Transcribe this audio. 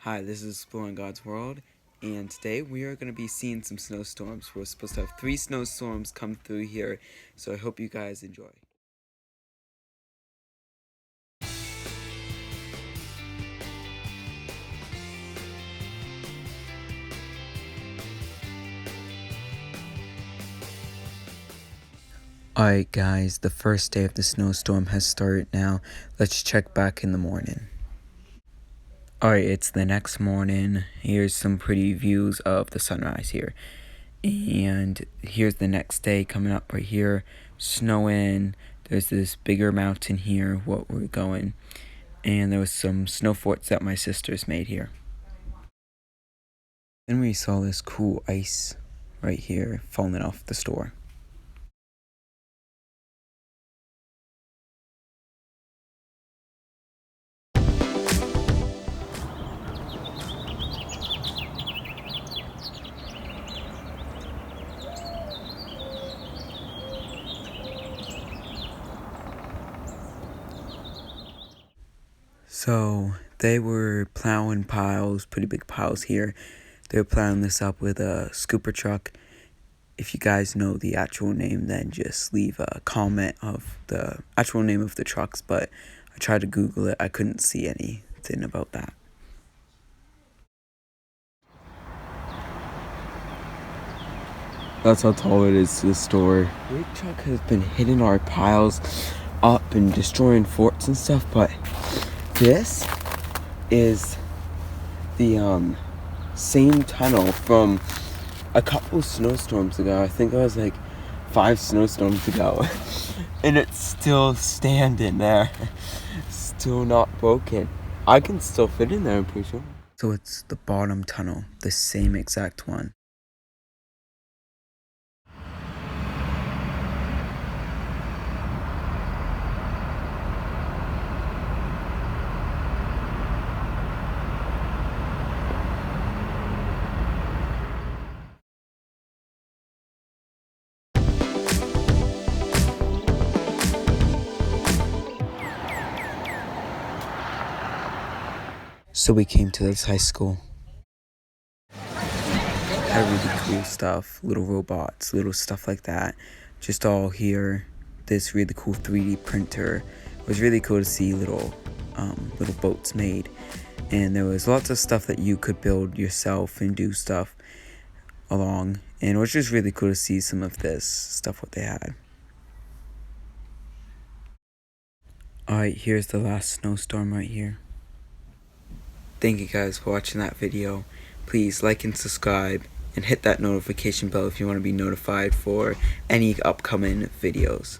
Hi, this is Exploring God's World, and today we are going to be seeing some snowstorms. We're supposed to have 3 snowstorms come through here, so I hope you guys enjoy. Alright guys, the first day of the snowstorm has started now. Let's check back in the morning. Alright, it's the next morning. Here's some pretty views of the sunrise here. And here's the next day coming up right here. Snowing. There's this bigger mountain here where we're going. And there was some snow forts that my sisters made here. Then we saw this cool ice right here falling off the store. So they were plowing piles, pretty big piles here. They were plowing this up with a scooper truck. If you guys know the actual name, then just leave a comment of the actual name of the trucks, but I tried to Google it. I couldn't see anything about that. That's how tall it is to the store. The big truck has been hitting our piles up and destroying forts and stuff, but this is the same tunnel from a couple snowstorms ago. I think it was like 5 snowstorms ago. And it's still standing there. Still not broken. I can still fit in there, I'm pretty sure. So it's the bottom tunnel, the same exact one. So we came to this high school. Had really cool stuff, little robots, little stuff like that. Just all here. This really cool 3D printer. It was really cool to see little boats made. And there was lots of stuff that you could build yourself and do stuff along. And it was just really cool to see some of this stuff what they had. Alright, here's the last snowstorm right here. Thank you guys for watching that video. Please like and subscribe and hit that notification bell if you want to be notified for any upcoming videos.